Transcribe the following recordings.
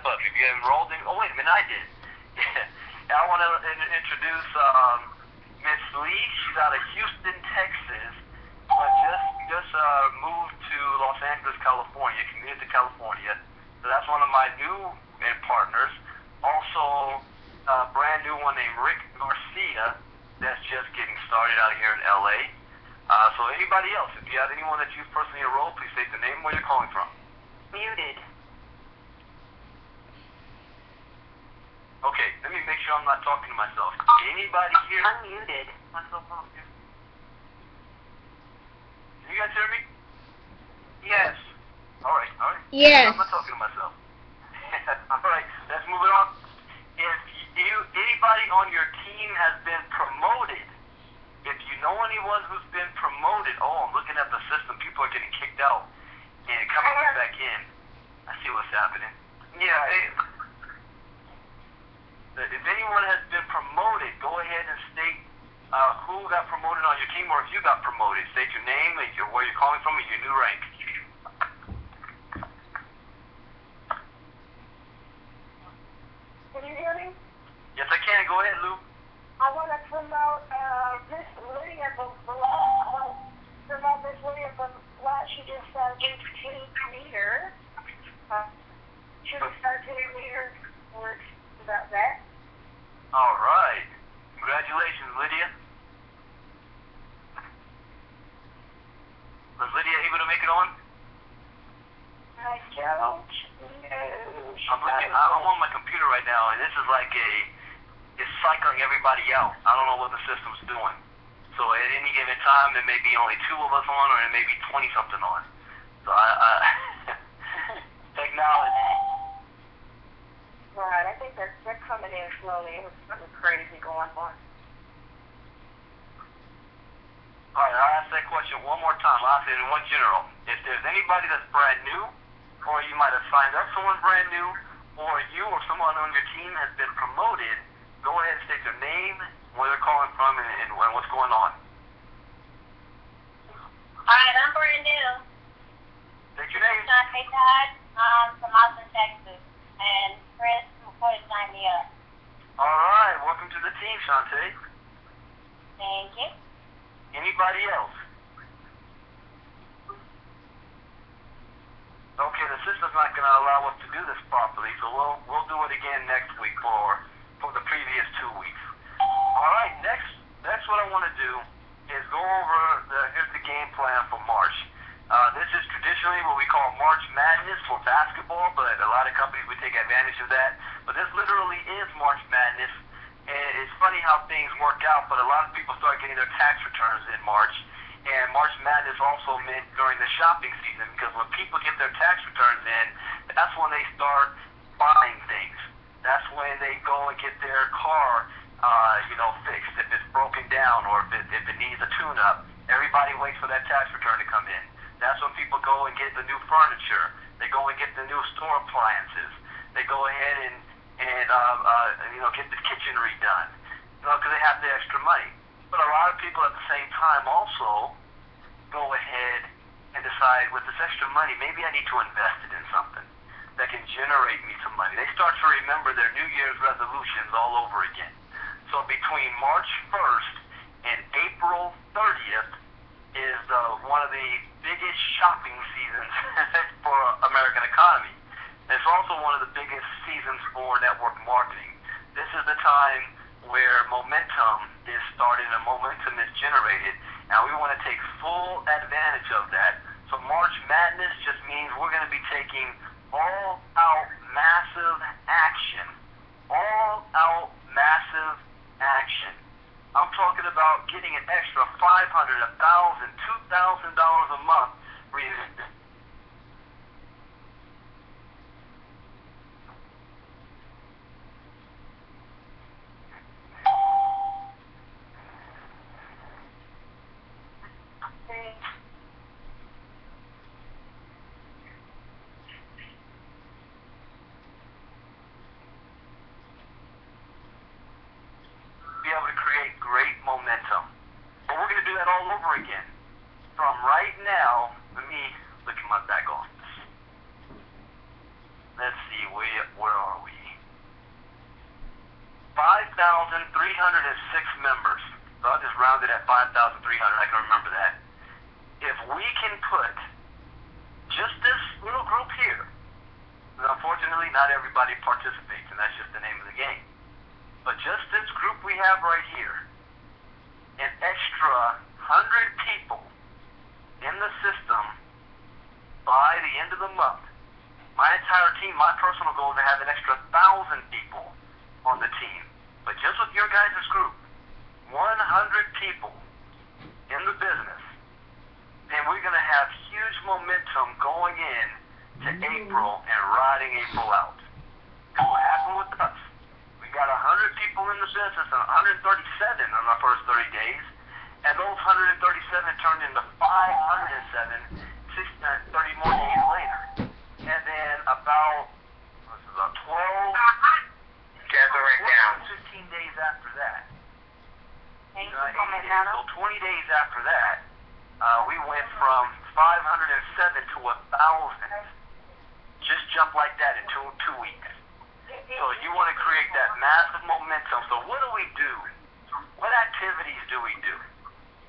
club. If you enrolled in, oh wait a minute, I did. Yeah, I want to introduce Miss Lee. She's out of Houston, Texas, but just moved to Los Angeles, California, commuted to California. So that's one of my new partners. Also, a brand new one named Rick Garcia that's just getting started out here in LA. So anybody else, if you have anyone that you've personally enrolled, please state the name and where you're calling from. Muted. Okay, let me make sure I'm not talking to myself. Anybody here? Unmuted. Myself on here. Can you guys hear me? Yes. All right. Yes. I'm not talking to myself. All right, let's move it on. If anybody on your team has been promoted, if you know anyone who's been promoted, oh, I'm looking at the system. People are getting kicked out and coming back in. I see what's happening. Yeah. If anyone has been promoted, go ahead and state who got promoted on your team, or if you got promoted. State your name, where you're calling from, and your new rank. Can you hear me? Yes, I can. Go ahead, Lou. I want to promote Miss Lydia from she just did 2 meters. She just started 2 meters. Works about that. All right. Congratulations, Lydia. Was Lydia able to make it on? I don't know. I'm on my computer right now, and this is like it's cycling everybody out. I don't know what the system's doing. So at any given time, there may be only 2 of us on, or there may be 20-something on. So technology. Right, I think they're coming in slowly. It was something crazy going on. All right, I'll ask that question one more time. I'll ask it in one general. If there's anybody that's brand new, or you might have signed up someone brand new, or you or someone on your team has been promoted, go ahead and state their name, where they're calling from, and what's going on. All right, I'm brand new. State your name. I'm from Austin, Texas, and Chris McCoy signed me up. All right, welcome to the team, Shantae. Thank you. Anybody else? Okay, the system's not going to allow us to do this properly, so we'll do it again next week for the previous 2 weeks. All right, next what I want to do is go over here's the game plan for March. This is traditionally what we call March Madness for basketball, but a lot of companies would take advantage of that. But this literally is March Madness, and it's funny how things work out, but a lot of people start getting their tax returns in March. And March Madness also meant during the shopping season, because when people get their tax returns in, that's when they start buying things. That's when they go and get their car, fixed. If it's broken down or if it needs a tune-up, everybody waits for that tax return to come in. That's when people go and get the new furniture. They go and get the new store appliances. They go ahead and get the kitchen redone, because they have the extra money. But a lot of people at the same time also go ahead and decide, with this extra money, maybe I need to invest it in something that can generate me some money. They start to remember their New Year's resolutions all over again. So between March 1st and April 30th is one of the biggest shopping seasons for American economy. And it's also one of the biggest seasons for network marketing. This is the time where momentum is started and momentum is generated, and we want to take full advantage of that. So March Madness just means we're going to be taking all-out massive action. All-out massive action. I'm talking about getting an extra $500, $1,000, $2,000 a month. Be able to create great momentum. But we're going to do that all over again. From right now, let me where are we? 5,306 members. So I'll just round it at 5,300. I can remember that. If we can put just this little group here, and unfortunately not everybody participates, and that's just the name of the game, but just this group we have right here, an extra 100 people in the system by the end of the month. My entire team, my personal goal is to have an extra 1,000 people on the team. But just with your guys' group, 100 people in the business, then we're going to have huge momentum going in to April and riding April out. And what happened with us? We got 100 people in the business and 137 in our first 30 days, and those 137 turned into 507 30 more days later. And then about 12, Gather right down. 15 days after that. Thank you, 8 days. Nana. So 20 days after that, we went from 507 to 1,000. Just jump like that in 2 weeks. So you want to create that massive momentum. So what do we do? What activities do we do?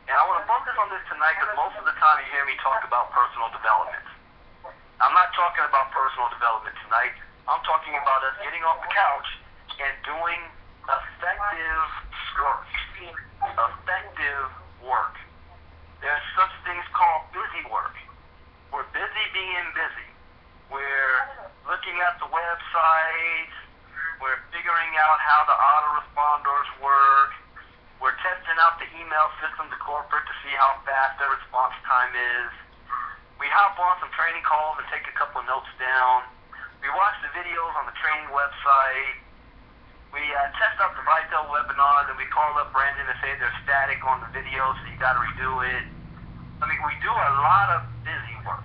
And I want to focus on this tonight because most of the time you hear me talk about personal development. I'm not talking about personal development tonight. I'm talking about us getting off the couch and doing effective work. Effective work. There's such things called busy work. We're busy being busy. We're looking at the website. We're figuring out how the autoresponders work. We're testing out the email system to corporate to see how fast their response time is. We hop on some training calls and take a couple of notes down. We watch the videos on the training website. We test out the vitel webinar, then we call up Brandon and say they're static on the video, so you got to redo it. I mean, we do a lot of busy work,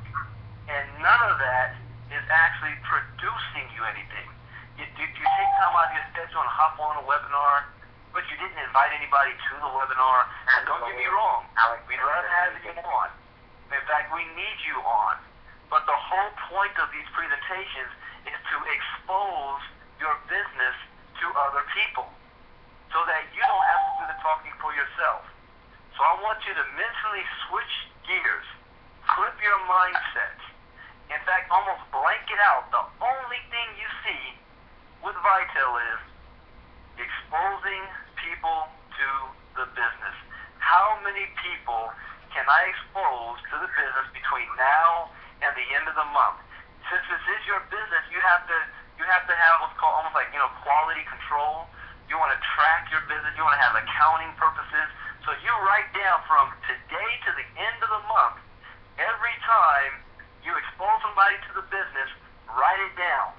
and none of that is actually producing you anything. You take time out of your schedule and hop on a webinar, but you didn't invite anybody to the webinar. And don't get me wrong, we'd love having you on. In fact, we need you on. But the whole point of these presentations is to expose your business to other people so that you don't have to do the talking for yourself. So I want you to mentally switch gears, flip your mindset. In fact, almost blank it out. The only thing you see with Vitel is exposing people to the business. How many people can I expose to the business between now and the end of the month? Since this is your business, you have to have what's called almost like, quality control. You want to track your business. You want to have accounting purposes. So you write down from today to the end of the month, every time you expose somebody to the business, write it down.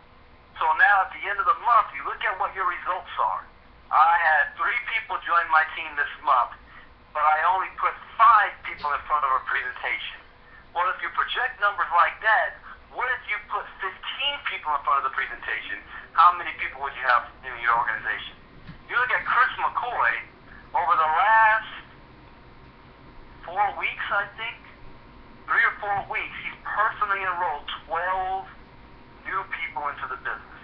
So now at the end of the month, you look at what your results are. I had 3 people join my team this month, but I only put 5 people in front of a presentation. Well, if you project numbers like that, what if you put 15 people in front of the presentation? How many people would you have in your organization? You look at Chris McCoy, over the last 4 weeks, I think, 3 or 4 weeks, he's personally enrolled 12 new people into the business.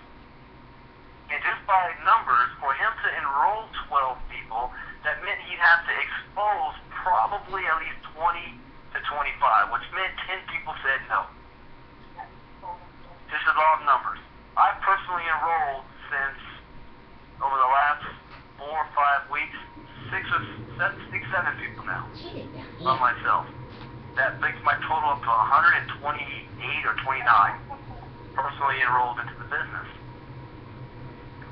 And just by numbers, for him to enroll 12 people, that meant he'd have to expose probably at least 20 to 25, which meant 10 people said no. This is all numbers. I've personally enrolled since over the last 4 or 5 weeks, 6 or 7 people now by myself. That brings my total up to 128 or 29 personally enrolled into the business.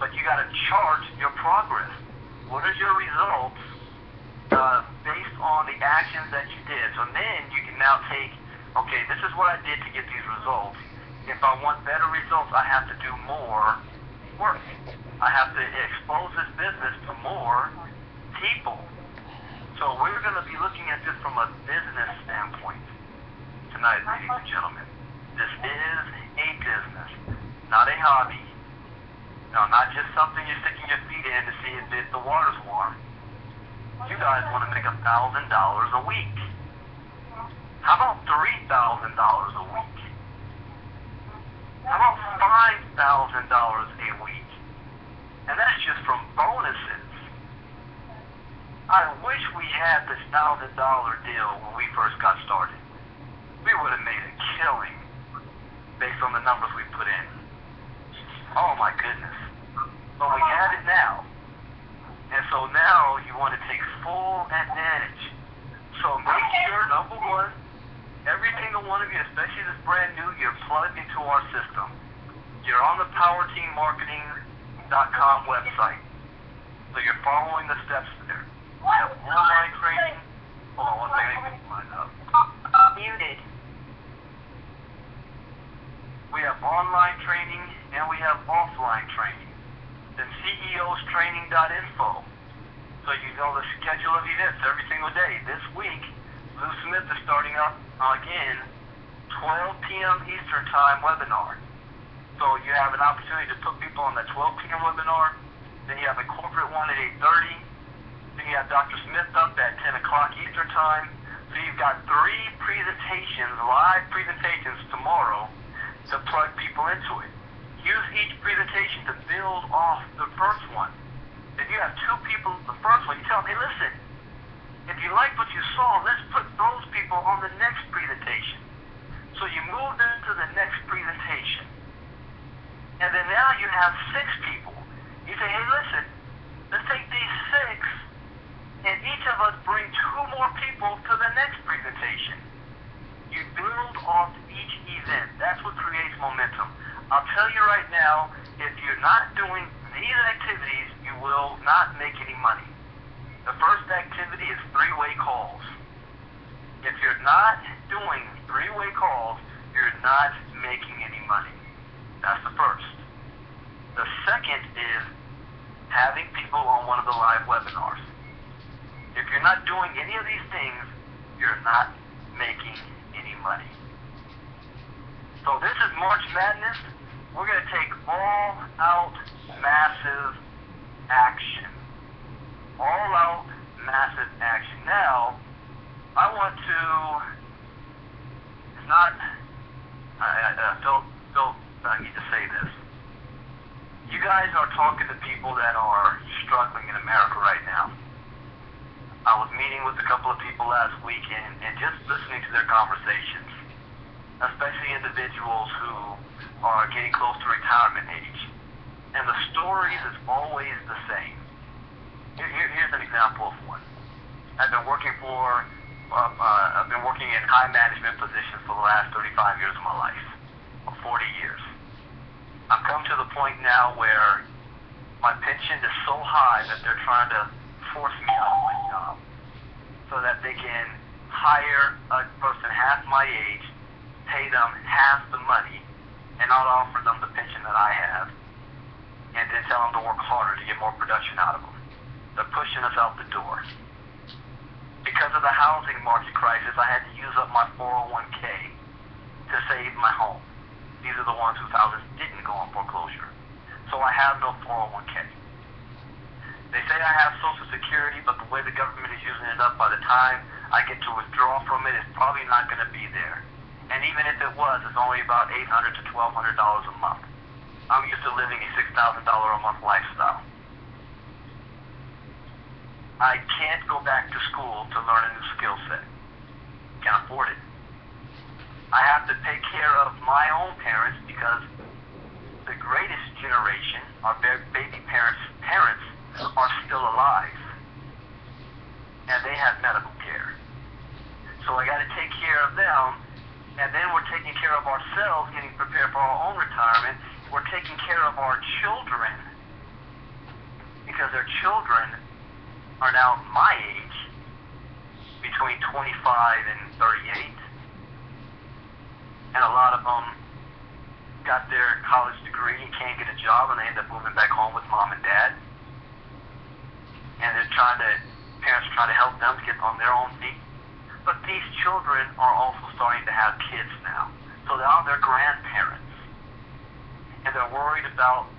But you got to chart your progress. What is your results based on the actions that you did? So then you can now take, okay, this is what I did to get these results. If I want better results, I have to do more work. I have to expose this business to more people. So we're going to be looking at this from a business standpoint tonight, ladies and gentlemen. This is a business, not a hobby. No, not just something you're sticking your feet in to see if the water's warm. You guys want to make $1,000 a week. How about $3,000 a week? About $5,000 a week. And that's just from bonuses. I wish we had this $1,000 deal when we first got started. We would have made a killing based on the numbers we put in. Oh my goodness. But we have it now. And so now you want to take full advantage. So make sure, number one, every single one of you, especially this brand new, you're plugged into our system. You're on the powerteammarketing.com website. So you're following the steps there. We have online training. Hold on one second, let me get mine up. Muted. We have online training and we have offline training. Then CEOstraining.info. So you know the schedule of events every single day. This week, Lou Smith is starting up again, 12 p.m. Eastern Time webinar. So you have an opportunity to put people on that 12 p.m. webinar. Then you have a corporate one at 8:30. Then you have Dr. Smith up at 10 o'clock Eastern Time. So you've got 3 presentations, live presentations tomorrow to plug people into it. Use each presentation to build off the first one. If you have 2 people, the first one, you tell them, hey, listen, if you like what you saw, let's put those people on the next presentation. So you move them to the next presentation. And then now you have 6 people. You say, hey, listen, let's take these 6, and each of us bring 2 more people to the next presentation. You build off each event. That's what creates momentum. I'll tell you right now, if you're not doing these activities, you will not make any money. The first activity is 3-way calls. If you're not doing 3-way calls, you're not making any money. That's the first. The second is having people on one of the live webinars. If you're not doing any of these things, you're not making any money. So this is March Madness. We're going to take all-out massive action. All-out massive action. Now, I want to, it's not, I need to say this. You guys are talking to people that are struggling in America right now. I was meeting with a couple of people last week and just listening to their conversations, especially individuals who are getting close to retirement age. And the stories is always the same. Here's an example of one. I've been working in high management positions for the last 35 years of my life, or 40 years. I've come to the point now where my pension is so high that they're trying to force me out of my job so that they can hire a person half my age, pay them half the money, and not offer them the pension that I have, and then tell them to work harder to get more production out of them. They're pushing us out the door. Because of the housing market crisis, I had to use up my 401k to save my home. These are the ones whose houses didn't go on foreclosure. So I have no 401k. They say I have Social Security, but the way the government is using it up, by the time I get to withdraw from it, it's probably not going to be there. And even if it was, it's only about $800 to $1,200 a month. I'm used to living a $6,000 a month lifestyle. I can't go back to school to learn a new skill set. Can't afford it. I have to take care of my own parents because the greatest generation, our baby parents are still alive. And they have medical care. So I got to take care of them. And then we're taking care of ourselves, getting prepared for our own retirement. We're taking care of our children because their children are now my age, between 25 and 38. And a lot of them got their college degree and can't get a job, and they end up moving back home with mom and dad. And parents are trying to help them to get on their own feet. But these children are also starting to have kids now. So now they're grandparents. And they're worried about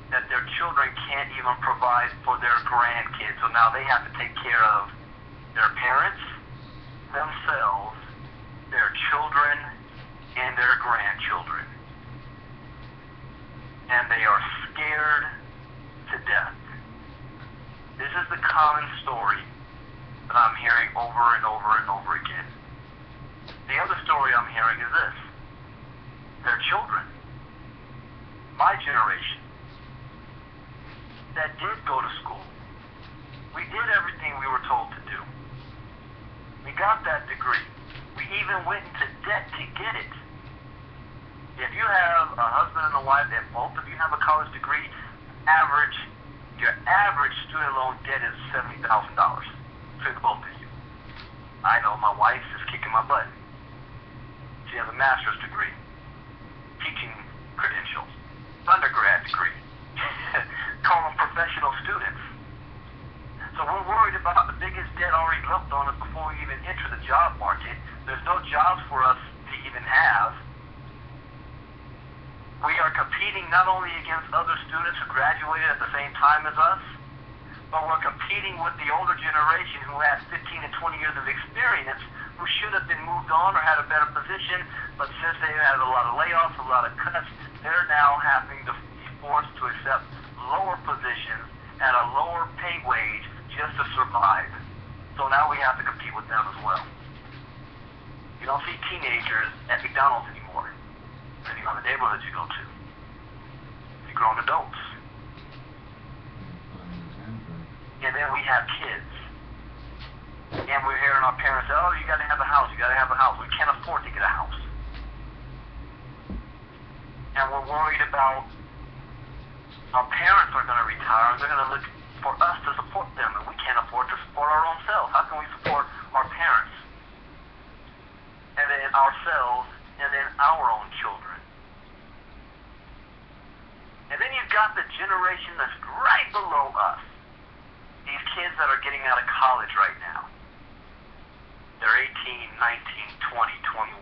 that their children can't even provide for their grandkids. So now they have to take care of their parents, themselves, their children, and their grandchildren. and they are scared to death. This is the common story that I'm hearing over and over and over again. The other story I'm hearing is this. Their children, my generation, that did go to school. We did everything we were told to do. We got that degree. We even went into debt to get it. If you have a husband and a wife that both of you have a college degree, your average student loan debt is $70,000 for the both of you. I know my wife is kicking my butt. She has a master's degree, teaching credentials, undergrad degree. Call them professional students. So we're worried about the biggest debt already left on us before we even enter the job market. There's no jobs for us to even have. We are competing not only against other students who graduated at the same time as us, but we're competing with the older generation who has 15 and 20 years of experience, who should have been moved on or had a better position, but since they had a lot of layoffs, a lot of cuts, they're now having to be forced to accept lower positions at a lower pay wage just to survive. So now we have to compete with them as well. You don't see teenagers at McDonald's anymore, depending on the neighborhoods you go to. See grown adults. And then we have kids. And we're hearing our parents say, oh, you gotta have a house, you gotta have a house. We can't afford to get a house. And we're worried about our parents are gonna retire and they're gonna look for us to support them, and we can't afford to support our own selves. How can we support our parents? And then ourselves, and then our own children. And then you've got the generation that's right below us. These kids that are getting out of college right now. They're 18, 19, 20, 21.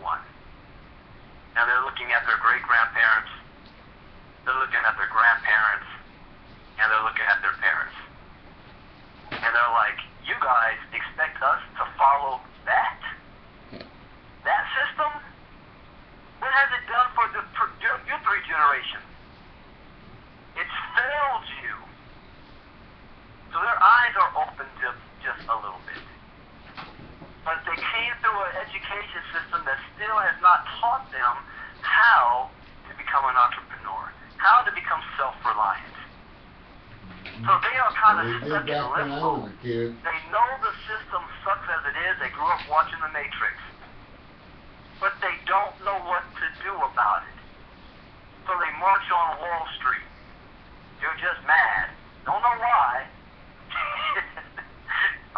Now they're looking at their great-grandparents, they're looking at their grandparents, and they're looking at their parents. And they're like, you guys expect us to follow that? That system? What has it done for your three generations? It's failed you. So their eyes are open just a little bit. But they came through an education system that still has not taught them how to become an entrepreneur, how to become self-reliant. So they are kind of stuck in limbo. They know the system sucks as it is. They grew up watching The Matrix. But they don't know what to do about it. So they march on Wall Street. You're just mad. Don't know why.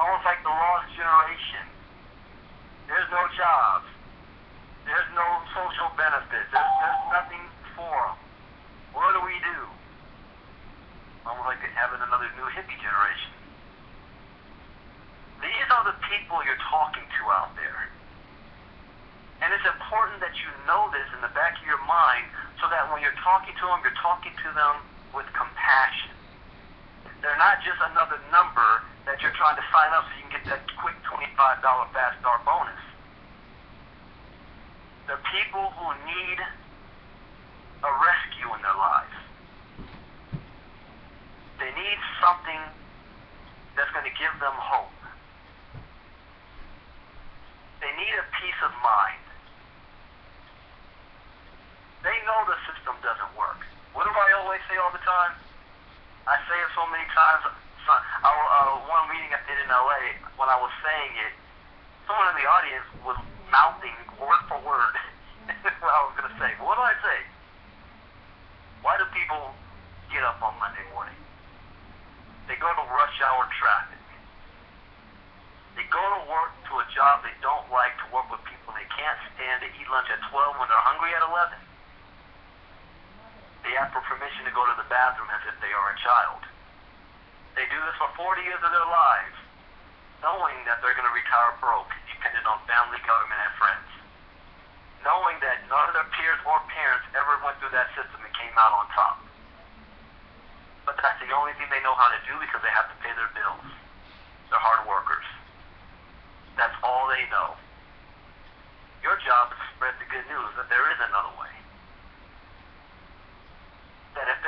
Almost like the lost generation. There's no jobs. There's no social benefits. There's nothing for them. What do we do? Almost like they're having another new hippie generation. These are the people you're talking to out there. And it's important that you know this in the back of your mind so that when you're talking to them with compassion. They're not just another number that you're trying to sign up so you can get that quick $25 fast start bonus. They're people who need a rescue in their lives. They need something that's going to give them hope. They need a peace of mind. They know the system doesn't work. What do I always say all the time? I say it so many times. One meeting I did in LA, when I was saying it, someone in the audience was mouthing word for word what I was going to say. But what do I say? Why do people get up on Monday morning? They go to rush hour traffic. They go to work to a job they don't like, to work with people they can't stand, to eat lunch at 12 when they're hungry at 11. They ask for permission to go to the bathroom as if they are a child. They do this for 40 years of their lives, knowing that they're going to retire broke, dependent on family, government, and friends. Knowing that none of their peers or parents ever went through that system and came out on top. But that's the only thing they know how to do because they have to pay their bills. They're hard workers. That's all they know. Your job is to spread the good news that there is another way. That if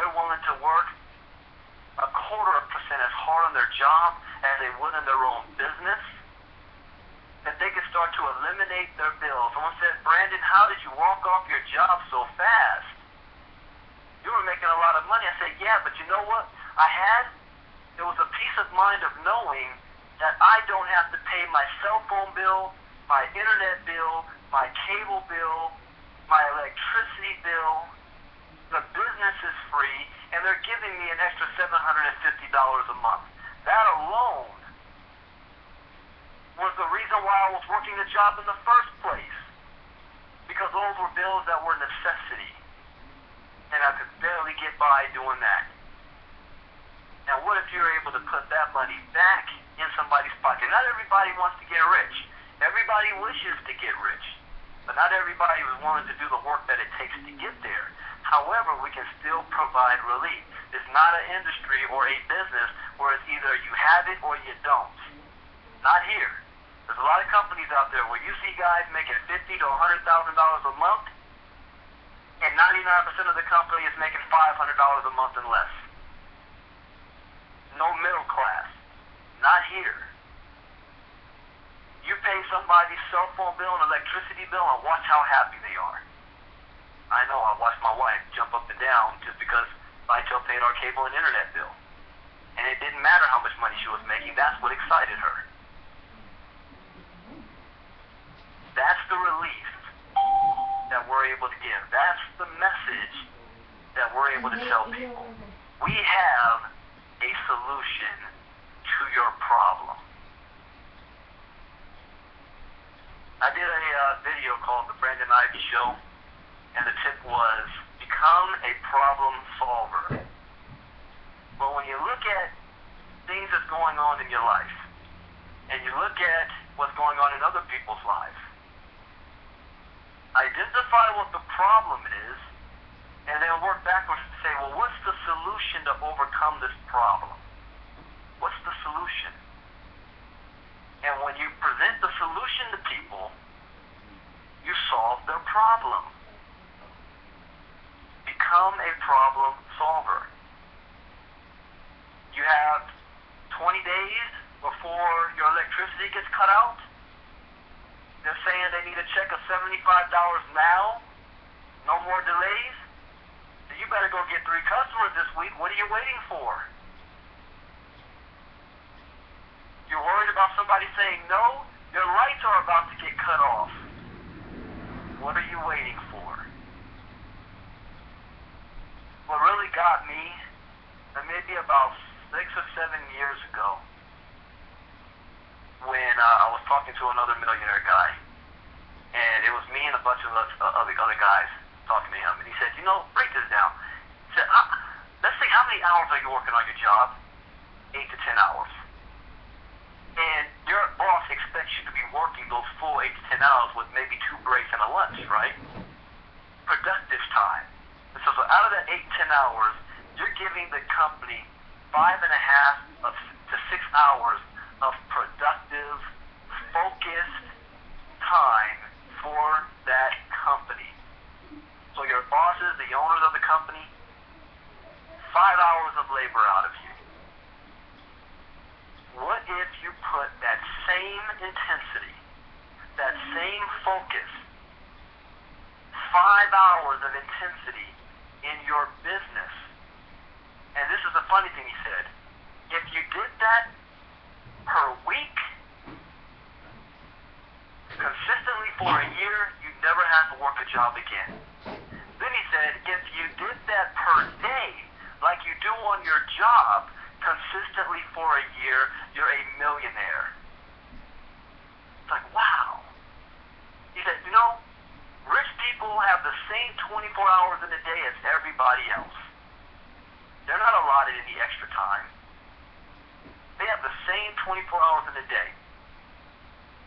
on their job as they would in their own business, that they could start to eliminate their bills. Someone said, Brandon, how did you walk off your job so fast? You were making a lot of money. I said, yeah, but you know what? There was a peace of mind of knowing that I don't have to pay my cell phone bill, my internet bill, my cable bill, my electricity bill. The business is free, and they're giving me an extra $750 a month. That alone was the reason why I was working the job in the first place, because those were bills that were necessity, and I could barely get by doing that. Now, what if you're able to put that money back in somebody's pocket? Not everybody wants to get rich. Everybody wishes to get rich, but not everybody is willing to do the work that it takes to get there. However, we can still provide relief. It's not an industry or a business where it's either you have it or you don't. Not here. There's a lot of companies out there where you see guys making $50,000 to $100,000 a month, and 99% of the company is making $500 a month and less. No middle class. Not here. You pay somebody's cell phone bill and electricity bill and watch how happy they are. I know, I watched my wife jump up and down just because vitel paid our cable and internet bill. And it didn't matter how much money she was making, that's what excited her. That's the relief that we're able to give. That's the message that we're able to tell people. We have a solution to your problem. I did a video called The Brandon Ivy Show, and the tip was, become a problem solver. But when you look at things that's going on in your life, and you look at what's going on in other people's lives, identify what the problem is, and then work backwards and say, well, what's the solution to overcome this problem? What's the solution? And when you present the solution to people, you solve their problem. Become a problem solver. You have 20 days before your electricity gets cut out. They're saying they need a check of $75 now. No more delays. So you better go get 3 customers this week. What are you waiting for? You're worried about somebody saying no? Your lights are about to get cut off. What are you waiting for? What really got me, maybe about 6 or 7 years ago, when I was talking to another millionaire guy, and it was me and a bunch of other guys talking to him, and he said, you know, break this down. He said, let's see, how many hours are you working on your job? 8 to 10 hours. And your boss expects you to be working those full 8 to 10 hours with maybe 2 breaks and a lunch, right? Productive time. And so out of that 8 to 10 hours, you're giving the company 5.5 to 6 hours of productive, focused time for that company. So your bosses, the owners of the company, 5 hours of labor out of you. What if you put that same intensity, that same focus, 5 hours of intensity in your business? And this is the funny thing he said. If you did that per week, consistently for a year, you'd never have to work a job again. Then he said, if you did that per day, like you do on your job, consistently for a year, you're a millionaire. It's like, wow. He said, you know, rich people have the same 24 hours in a day as everybody else. They're not allotted any extra time. They have the same 24 hours in a day.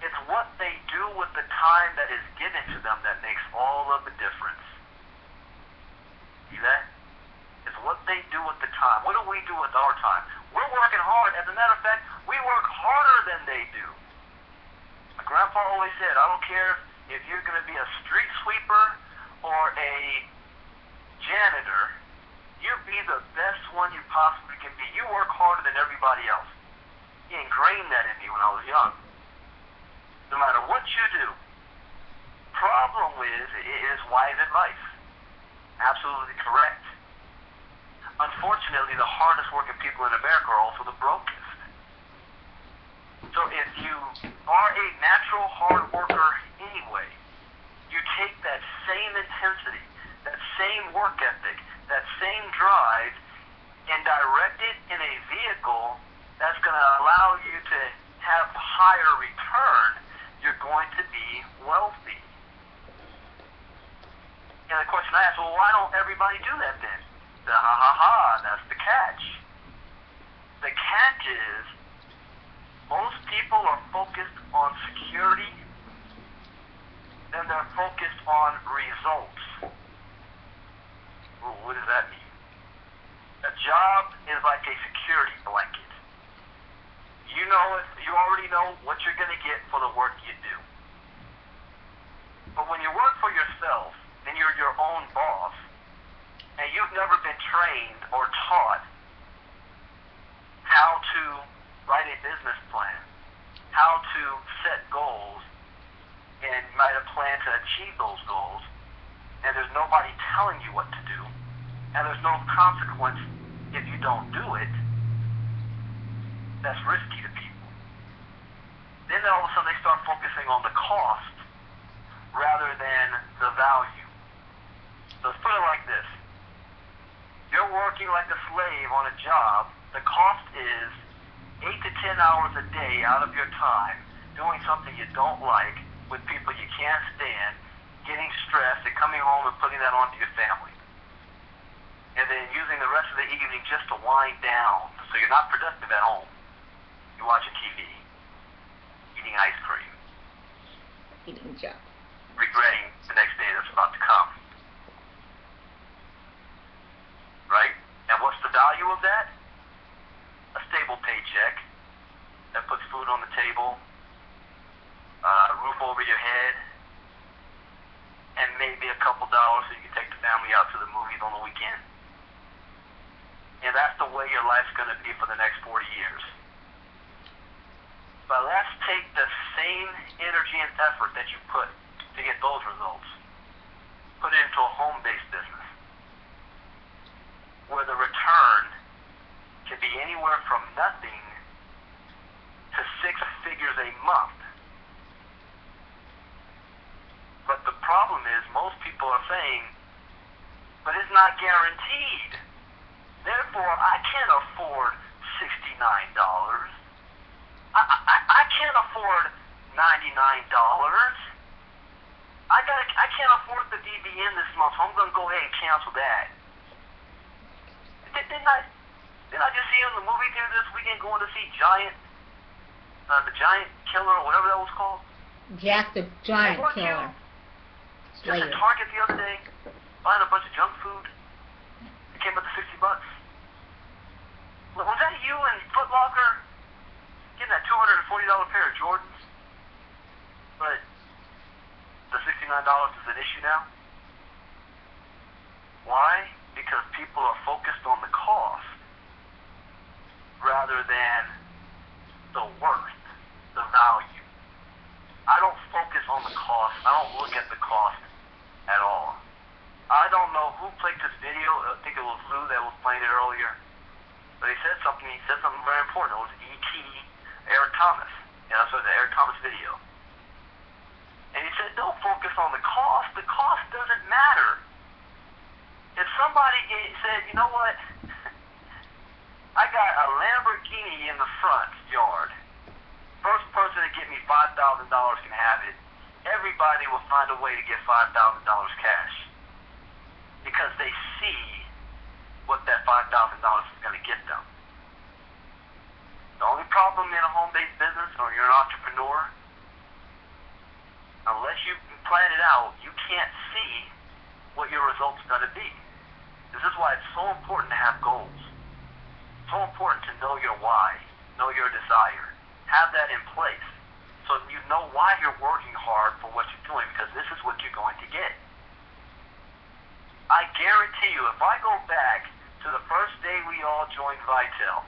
It's what they do with the time that is given to them that makes all of the difference. See that? It's what they do with the time. What do we do with our time? We're working hard. As a matter of fact, we work harder than they do. My grandpa always said, I don't care if you're going to be a street sweeper or a janitor, you be the best one you possibly can be. You work harder than everybody else. He ingrained that in me when I was young. No matter what you do, problem is, it is wise advice. Absolutely correct. Unfortunately, the hardest working people in America are also the brokest. So if you are a natural hard worker anyway, you take that same intensity, that same work ethic, that same drive, and direct it in a vehicle that's going to allow you to have higher return, you're going to be wealthy. And the question I ask, well, why don't everybody do that then? That's the catch. The catch is most people are focused on security, and they're focused on results. Well, what does that mean? A job is like a security blanket. You know it, you already know what you're going to get for the work you do. But when you work for yourself, and you're your own boss, and you've never been trained or taught how to write a business plan, how to set goals, and write a plan to achieve those goals, and there's nobody telling you what to do, and there's no consequence if you don't do it, that's risky to people. Then all of a sudden they start focusing on the cost rather than the value. So let's put it like this. You're working like a slave on a job. The cost is 8 to 10 hours a day out of your time doing something you don't like with people you can't stand, getting stressed, and coming home and putting that onto your family. And then using the rest of the evening just to wind down, so you're not productive at home. You're watching TV, eating ice cream, Eating junk. regretting the next day that's about to come. Right? And what's the value of that? A stable paycheck that puts food on the table, a roof over your head, and maybe a couple dollars so you can take the family out to the movies on the weekend. And that's the way your life's going to be for the next 40 years. But let's take the same energy and effort that you put to get those results, put it into a home-based business, where the return can be anywhere from nothing to 6 figures a month. But the problem is most people are saying, but it's not guaranteed. Therefore, I can't afford $69. I can't afford $99. I can't afford the DBN this month, so I'm going to go ahead and cancel that. Didn't I just see in the movie theater this weekend going to see the Giant Killer or whatever that was called? Jack the Giant Killer. Just at Target the other day, buying a bunch of junk food. It came up to $60. Was that you in Foot Locker getting that $240 pair of Jordans? But the $69 is an issue now? Why? Because people are focused on the cost rather than the worth, the value. I don't focus on the cost. I don't look at the cost at all. I don't know who played this video. I think it was Lou that was playing it earlier. But he said something very important. It was E.T. Eric Thomas. Yeah, that's what the Eric Thomas video. And he said, don't focus on the cost. The cost doesn't matter. If somebody said, you know what, I got a Lamborghini in the front yard. First person to get me $5,000 can have it. Everybody will find a way to get $5,000 cash because they see what that $5,000 is going to get them. The only problem in a home-based business or you're an entrepreneur, unless you plan it out, you can't see what your results are going to be. This is why it's so important to have goals. So important to know your why, know your desire. Have that in place so you know why you're working hard for what you're doing because this is what you're going to get. I guarantee you, if I go back to to the first day we all joined Vitel.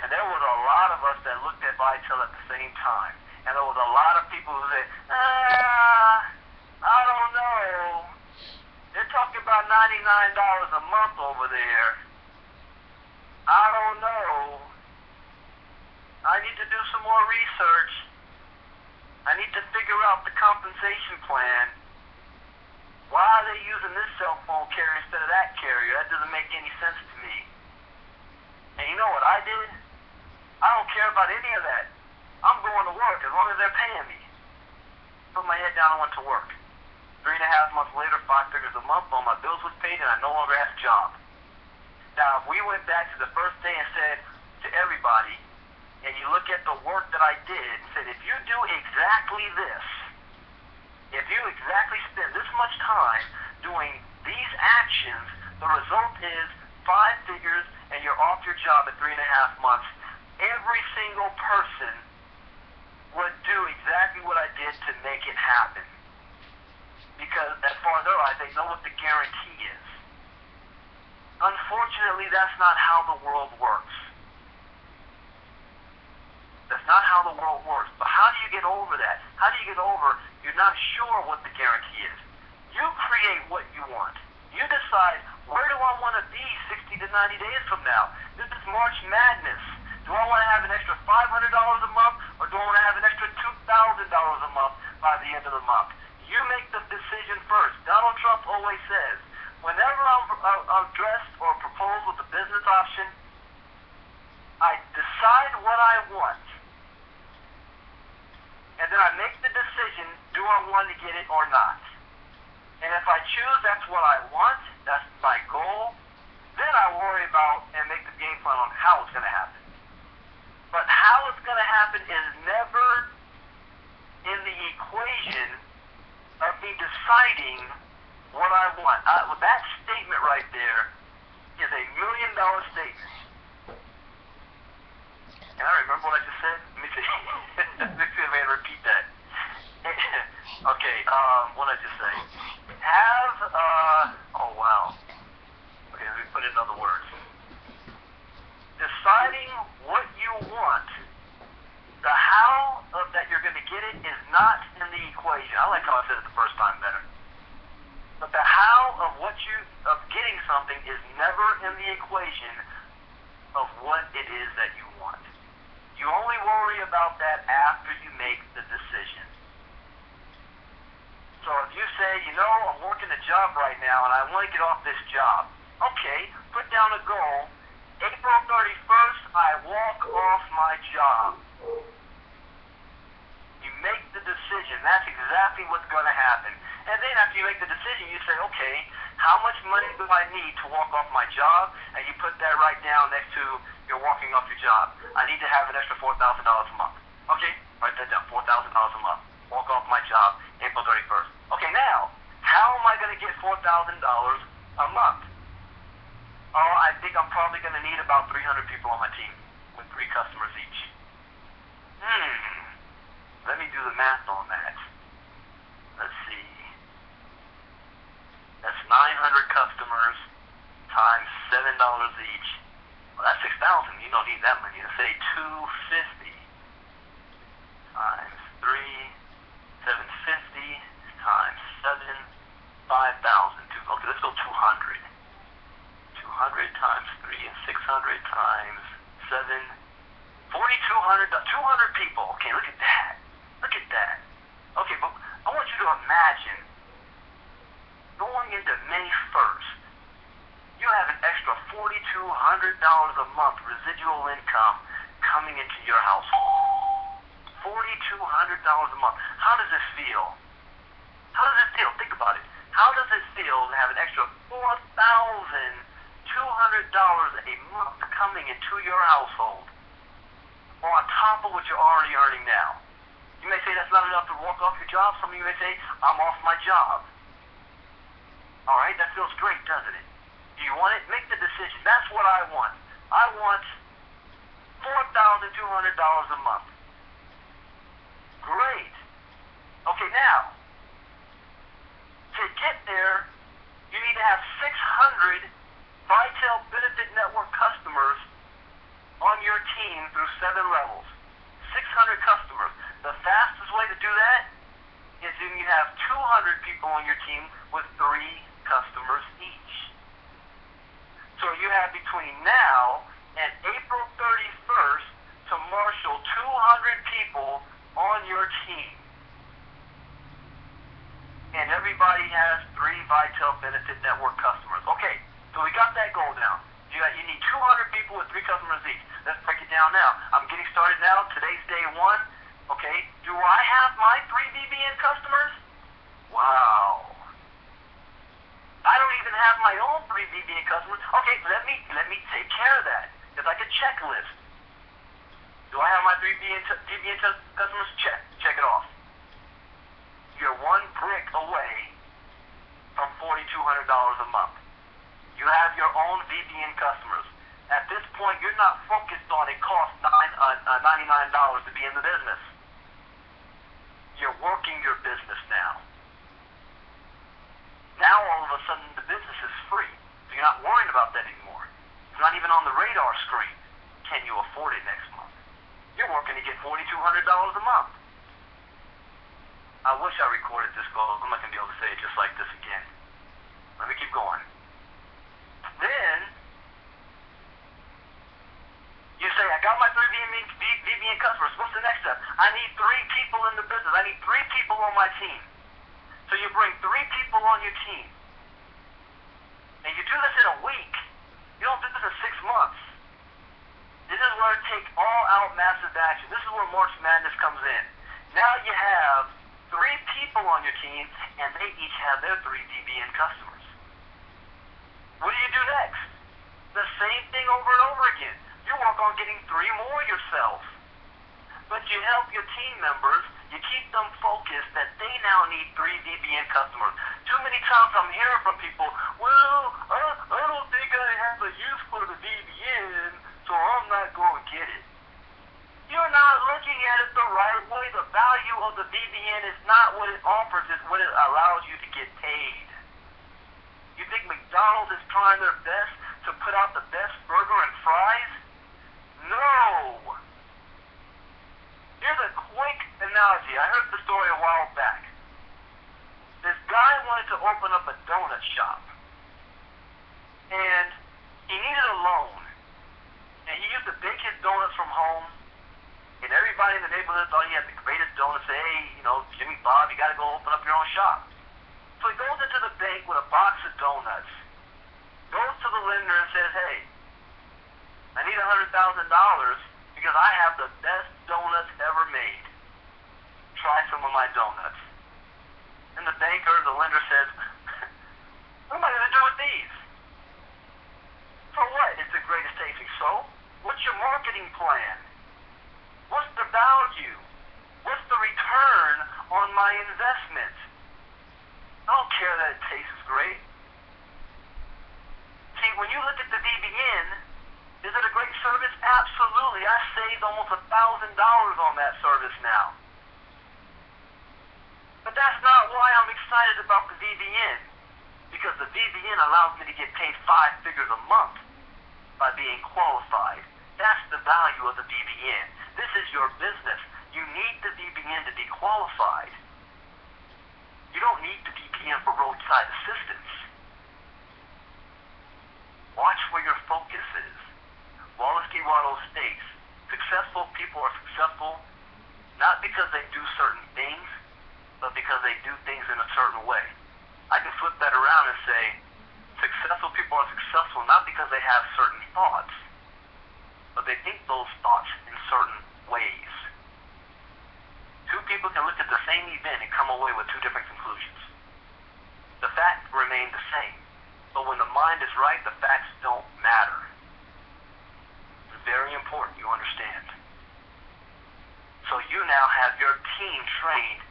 And there was a lot of us that looked at Vitel at the same time. And there was a lot of people who said, I don't know. They're talking about $99 a month over there. I don't know. I need to do some more research. I need to figure out the compensation plan. Why are they using this cell phone carrier instead of that carrier? That doesn't make any sense to me. And you know what I did? I don't care about any of that. I'm going to work as long as they're paying me. Put my head down and went to work. 3.5 months later, 5 figures a month, all my bills was paid, and I no longer had a job. Now, if we went back to the first day and said to everybody, and you look at the work that I did, and said, if you do exactly this, if you exactly spend this much time doing these actions, the result is 5 figures, and you're off your job at 3.5 months. Every single person would do exactly what I did to make it happen. Because as far as their eyes, they know what the guarantee is. Unfortunately, that's not how the world works. That's not how the world works. But how do you get over that? How do you get over you're not sure what the guarantee is? You create what you want. You decide, where do I want to be 60 to 90 days from now? This is March Madness. Do I want to have an extra $500 a month, or do I want to have an extra $2,000 a month by the end of the month? You make the decision first. Donald Trump always says, whenever I'm dressed or proposed with a business option, I decide what I want. And then I make the decision, do I want to get it or not? And if I choose that's what I want, that's my goal, then I worry about and make the game plan on how it's going to happen. But how it's going to happen is never in the equation of me deciding what I want. That statement right there is $1 million statement. And I remember what I just said. Let me see. Let me see if I can repeat that. Okay, what did I just say? Oh wow. Okay, let me put it in other words. Deciding what you want, the how that you're going to get it is not in the equation. I like how I said it the first time better. But the how of getting something is never in the equation of what it is that you want. You only worry about that after you make the decision. So if you say, I'm working a job right now and I want to get off this job. Okay, put down a goal. April 31st, I walk off my job. You make the decision. That's exactly what's going to happen. And then after you make the decision, you say, okay, how much money do I need to walk off my job? And you put that right down next to you're walking off your job. I need to have an extra $4,000 a month. Okay, write that down, $4,000 a month. Walk off my job, April 31st. Okay, now, how am I going to get $4,000 a month? Oh, I think I'm probably going to need about 300 people on my team with 3 customers each. Let me do the math on that. Let's see. That's 900 customers times $7 each. Well, that's 6,000. You don't need that many. Let's say 250 times 3, 750 times 7, 5,000. Okay, let's go 200. 200 times 3 and 600 times 7, 4,200, 200 people. Okay, look at that. Look at that. Okay, but I want you to imagine going into May 1st, you have an extra $4,200 a month residual income coming into your household. $4,200 a month. How does this feel? How does it feel? Think about it. How does it feel to have an extra $4,200 a month coming into your household, on top of what you're already earning now? You may say that's not enough to walk off your job. Some of you may say, I'm off my job. All right, that feels great, doesn't it? Do you want it? Make the decision. That's what I want. I want $4,200 a month. Great. Okay, now, to get there, you need to have 600 vitel benefit network customers on your team through 7 levels. 600 customers. The fastest way to do that is when you have 200 people on your team with 3 customers each. So you have between now and April 31st to marshal 200 people on your team. And everybody has 3 vitel benefit network customers. Okay, so we got that goal down. You need 200 people with 3 customers each. Let's break it down now. I'm getting started now. Today's day 1. Okay, do I have my 3 VBN customers? Wow. I don't even have my own 3 VBN customers. Okay, let me take care of that. It's like a checklist. Do I have my 3 VBN customers? Check it off. You're 1 brick away from $4,200 a month. You have your own VBN customers. At this point, you're not focused on it costs $99 to be in the business. You're working your business now. Now all of a sudden the business is free. So you're not worrying about that anymore. It's not even on the radar screen. Can you afford it next month? You're working to get $4,200 a month. I wish I recorded this call. I'm not going to be able to say it just like this again. Let me keep going. Then you say, I got my 3 VBN customers. What's the next step? I need 3 people in the business. I need 3 people on my team. So you bring 3 people on your team. And you do this in a week. You don't do this in 6 months. This is where it takes all-out massive action. This is where March Madness comes in. Now you have 3 people on your team, and they each have their 3 VBN customers. What do you do next? The same thing over and over again. You work on getting 3 more yourself. But you help your team members, you keep them focused that they now need 3 VBN customers. Too many times I'm hearing from people, well, I don't think I have a use for the VBN, so I'm not going to get it. You're not looking at it the right way. The value of the VBN is not what it offers, it's what it allows you to get paid. You think McDonald's is trying their best to put out the best burger and fries? No! Here's a quick analogy. I heard the story a while back. This guy wanted to open up a donut shop. And he needed a loan. And he used to bake his donuts from home. And everybody in the neighborhood thought he had the greatest donuts. Say, hey, Jimmy Bob, you got to go open up your own shop. So he goes into the bank with a box of donuts. Goes to the lender and says, hey, I need $100,000 because I have the best donuts ever made. Try some of my donuts. And the banker, the lender says, what am I going to do with these? For what? It's the greatest tasting. So, what's your marketing plan? What's the value? What's the return on my investment? I don't care that it tastes great. See, when you look at the VBN, is it a great service? Absolutely. I saved almost $1,000 on that service now. But that's not why I'm excited about the VBN. Because the VBN allows me to get paid 5 figures a month by being qualified. That's the value of the VBN. This is your business. You need the VBN to be qualified. You don't need the VBN for roadside assistance. Watch where your focus is. Wallace D. Waddle states, successful people are successful not because they do certain things, but because they do things in a certain way. I can flip that around and say, successful people are successful not because they have certain thoughts, but they think those thoughts in certain ways. 2 people can look at the same event and come away with 2 different conclusions. The facts remain the same, but when the mind is right, the facts don't matter. It's very important you understand. So you now have your team trained.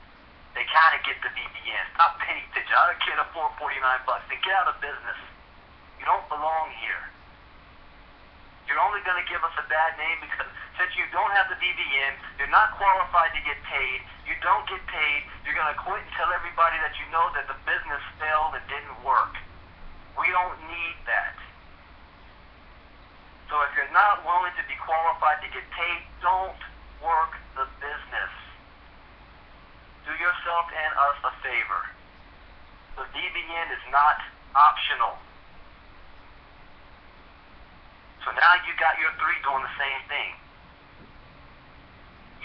They kind of get the VBN. Stop penny pitching. I can't afford $49. Then get out of business. You don't belong here. You're only going to give us a bad name because since you don't have the VBN, you're not qualified to get paid. You don't get paid. You're going to quit and tell everybody that you know that the business failed and didn't work. We don't need that. you're not willing to be qualified to get paid, don't work the business. Do yourself and us a favor. The DBN is not optional. So now you got your 3 doing the same thing.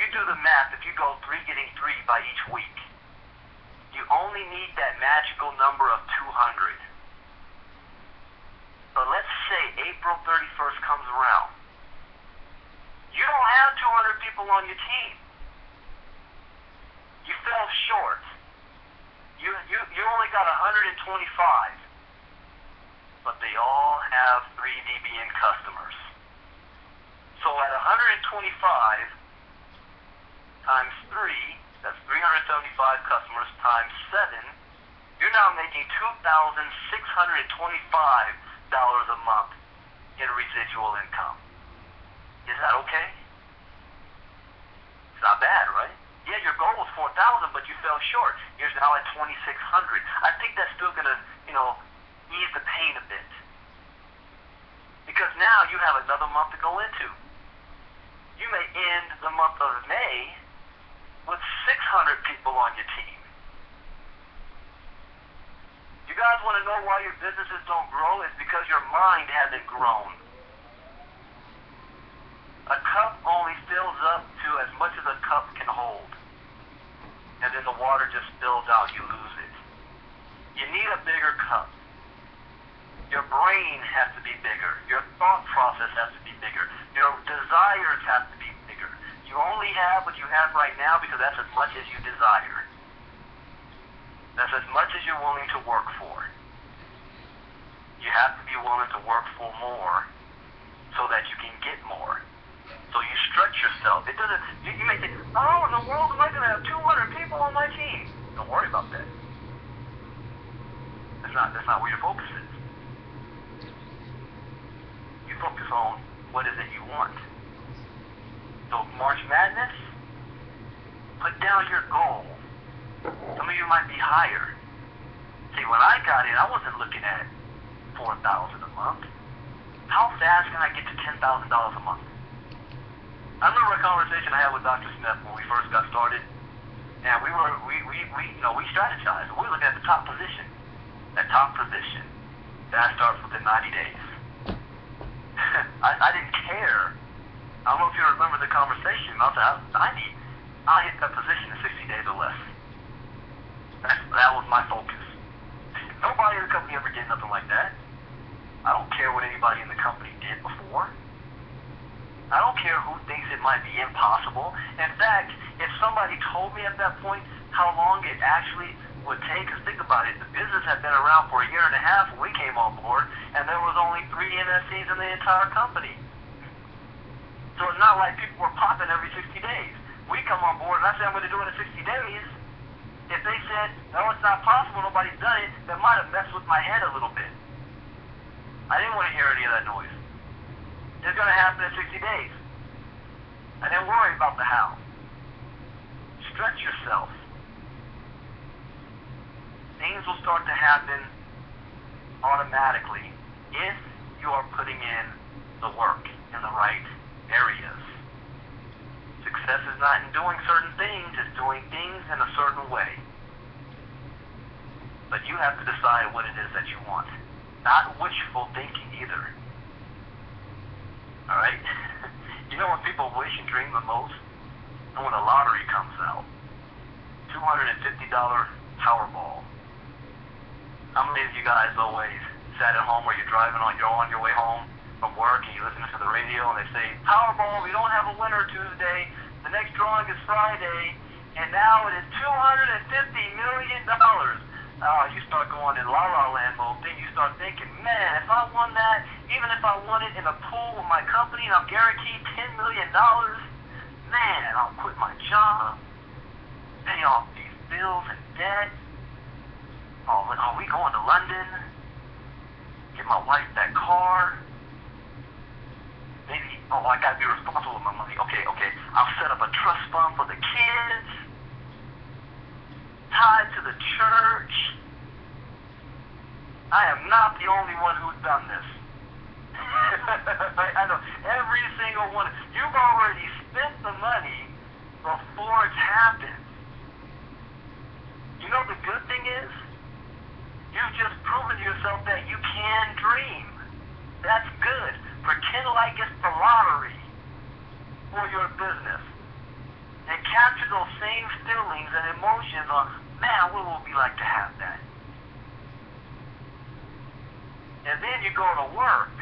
You do the math. If you go 3 getting 3 by each week, you only need that magical number of 200. But let's say April 31st comes around. You don't have 200 people on your team. You fell short. You only got 125. But they all have 3 DBN customers. So at 125 times 3, that's 375 customers times 7, you're now making $2,625 a month in residual income. Is that okay? It's not bad, right? Yeah, your goal was 4,000, but you fell short. You're now at 2,600. I think that's still gonna, ease the pain a bit. Because now you have another month to go into. You may end the month of May with 600 people on your team. You guys want to know why your businesses don't grow? It's because your mind hasn't grown. A cup only fills up to as much as a cup can hold. And then the water just spills out, you lose it. You need a bigger cup. Your brain has to be bigger. Your thought process has to be bigger. Your desires have to be bigger. You only have what you have right now because that's as much as you desire. That's as much as you're willing to work for. You have to be willing to work for more so that you can get more. So you stretch yourself. It doesn't. You may think, "Oh, in the world am I going to have 200 people on my team?" Don't worry about that. That's not where your focus is. You focus on what is it you want. So March Madness, put down your goal. Some of you might be higher. See, when I got in, I wasn't looking at 4,000 a month. How fast can I get to $10,000 a month? I remember a conversation I had with Dr. Smith when we first got started, and we strategized. We were looking at the top position. That top position. That starts within 90 days. I didn't care. I don't know if you remember the conversation. I'll hit that position in 60 days or less. That was my focus. Nobody in the company ever did nothing like that. I don't care what anybody in the company did before. I don't care who thinks it might be impossible. In fact, if somebody told me at that point how long it actually would take, because think about it, the business had been around for 1.5 years when we came on board, and there was only 3 MSCs in the entire company. So it's not like people were popping every 60 days. We come on board, and I said I'm going to do it in 60 days. If they said, no, it's not possible, nobody's done it, that might have messed with my head a little bit. I didn't want to hear any of that noise. It's going to happen in 60 days. I didn't worry about the how. Stretch yourself. Things will start to happen automatically if you are putting in the work in the right areas. Success is not in doing certain things, it's doing things in a certain way. But you have to decide what it is that you want. Not wishful thinking either. Alright? You know when people wish and dream the most? And when the lottery comes out. $250 Powerball. How many of you guys always sat at home or you're driving on your way home from work and you listen to the radio and they say, Powerball, we don't have a winner Tuesday. The next drawing is Friday, and now it is $250 million. You start going in la-la land mode. Then you start thinking, man, if I won that, even if I won it in a pool with my company and I'm guaranteed $10 million, man, I'll quit my job, pay off these bills and debt. Oh, are we going to London? Get my wife that car? Maybe, I gotta be responsible with my money. Okay, I'll set up a trust fund for the kids, tied to the church. I am not the only one who's done this. I know You've already spent the money before it's happened. You know the good thing is, you've just proven to yourself that you can dream. That's good. Pretend like it's the lottery for your business. And capture those same feelings and emotions on, man, what will it be like to have that? And then you go to work,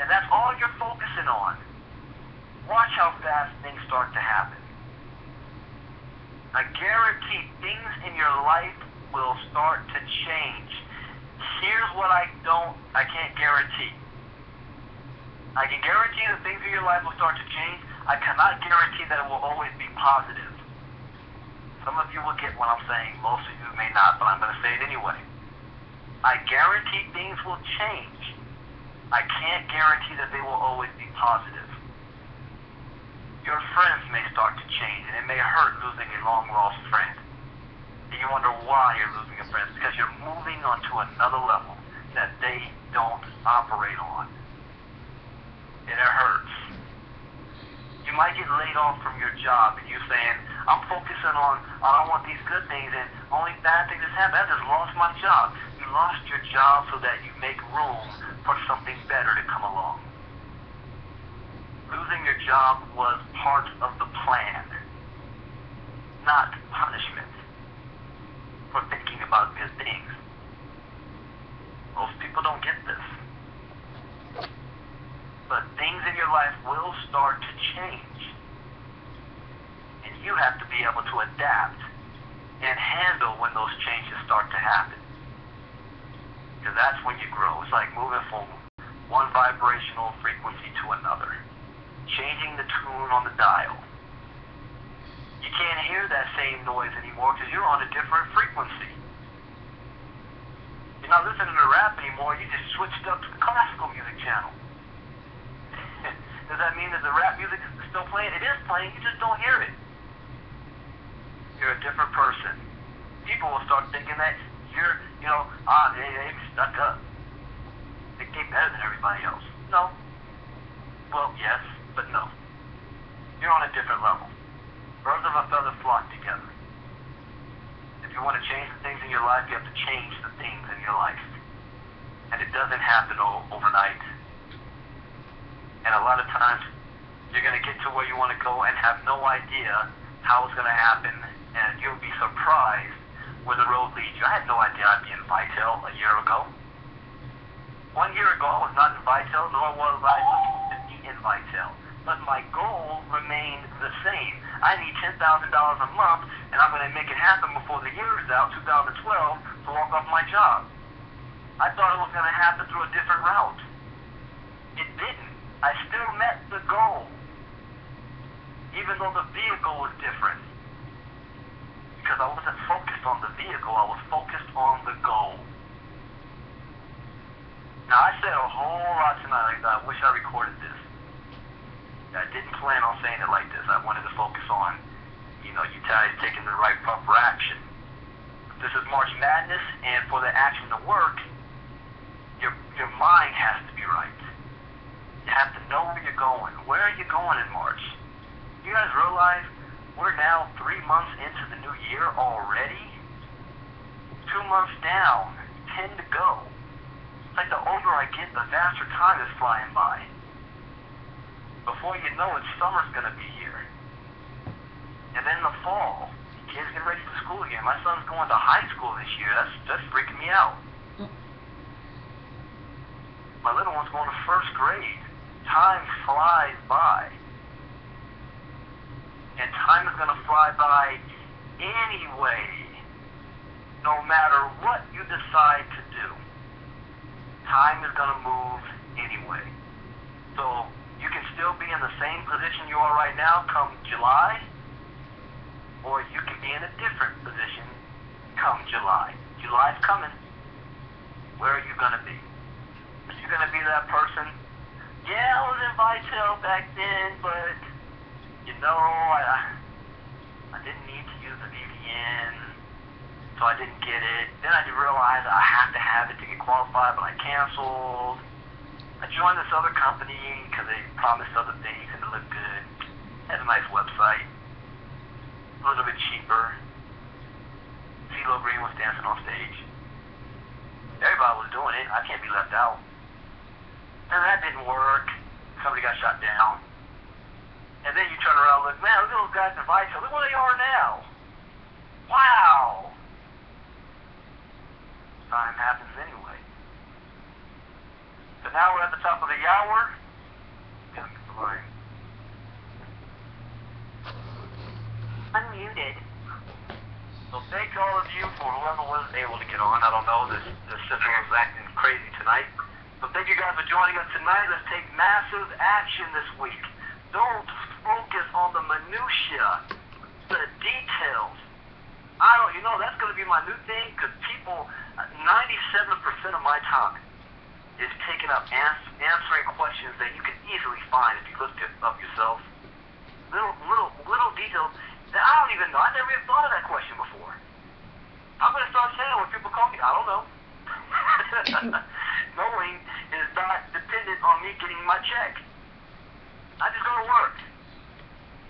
and that's all you're focusing on. Watch how fast things start to happen. I guarantee things in your life will start to change. Here's what I can't guarantee. I can guarantee that things in your life will start to change. I cannot guarantee that it will always be positive. Some of you will get what I'm saying. Most of you may not, but I'm going to say it anyway. I guarantee things will change. I can't guarantee that they will always be positive. Your friends may start to change, and it may hurt losing a long-lost friend. And you wonder why you're losing a friend. It's because you're moving on to another level that they don't operate on. And it hurts. You might get laid off from your job, and you're saying, I'm focusing on, I want these good things, and only bad things that's happened. I just lost my job. You lost your job so that you make room for something better to come along. Losing your job was part of the plan, not punishment for thinking about good things. Most people don't get this. But things in your life will start to change. And you have to be able to adapt and handle when those changes start to happen. Because that's when you grow. It's like moving from one vibrational frequency to another. Changing the tune on the dial. You can't hear that same noise anymore because you're on a different frequency. You're not listening to rap anymore, you just switched up to the classical music channel. Does that mean that the rap music is still playing? It is playing, you just don't hear it. You're a different person. People will start thinking that you're, they stuck up. They think better than everybody else. No. Well, yes, but no. You're on a different level. Birds of a feather flock together. If you want to change the things in your life, you have to change the things in your life. And it doesn't happen overnight. And a lot of times, you're going to get to where you want to go and have no idea how it's going to happen, and you'll be surprised where the road leads you. I had no idea I'd be in Vitel a year ago. 1 year ago, I was not in Vitel, nor was I looking to be in Vitel. But my goal remained the same. I need $10,000 a month, and I'm going to make it happen before the year is out, 2012, to walk off my job. I thought it was going to happen through a different route. It didn't. I still met the goal, even though the vehicle was different. Because I wasn't focused on the vehicle, I was focused on the goal. Now, I said a whole lot tonight. I wish I recorded this. I didn't plan on saying it like this. I wanted to focus on, you guys taking the right proper action. This is March Madness, and for the action to work, your mind has to be right. You have to know where you're going. Where are you going in March? You guys realize we're now 3 months into the new year already? 2 months down, 10 to go. It's like the older I get, the faster time is flying by. Before you know it, summer's going to be here. And then the fall, kids get ready for school again. My son's going to high school this year. That's freaking me out. My little one's going to first grade. Time flies by. And time is going to fly by anyway, no matter what you decide to do. Time is going to move anyway. So you can still be in the same position you are right now come July, or you can be in a different position come July. July's coming. Where are you going to be? Are you going to be that person? Yeah, I was in Vitel back then, but I didn't need to use the VPN, so I didn't get it. Then I realized I have to have it to get qualified, but I canceled. I joined this other company because they promised other things and it looked good. Had a nice website. A little bit cheaper. CeeLo Green was dancing on stage. Everybody was doing it. I can't be left out. And that didn't work. Somebody got shot down. And then you turn around and look, man, look at those guys in vitel. Look where they are now. Wow. Time happens anyway. So now we're at the top of the hour. Gotta get the line. Unmuted. So thank all of you for whoever was able to get on. I don't know, the system was acting crazy tonight. So thank you guys for joining us tonight. Let's take massive action this week. Don't focus on the minutia, the details. That's going to be my new thing, because people, 97% of my time is taken up answering questions that you can easily find if you look it up yourself. Little details that I don't even know. I never even thought of that question before. I'm going to start saying when people call me, I don't know. Knowing is not dependent on me getting my check. I just go to work.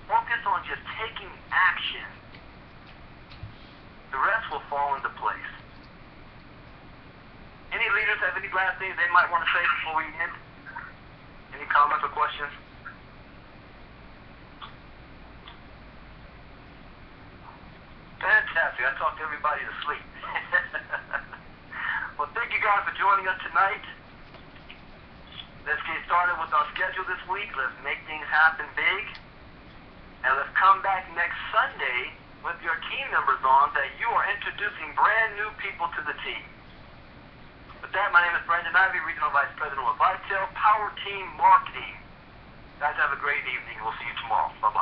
Focus on just taking action. The rest will fall into place. Any leaders have any last things they might want to say before we end? Any comments or questions? Fantastic. I talked everybody to sleep. Well, thank you guys for joining us tonight. Let's get started with our schedule this week. Let's make things happen big. And let's come back next Sunday with your team members on that you are introducing brand new people to the team. With that, my name is Brandon Ivey, Regional Vice President of vitel Power Team Marketing. Guys, have a great evening. We'll see you tomorrow. Bye-bye.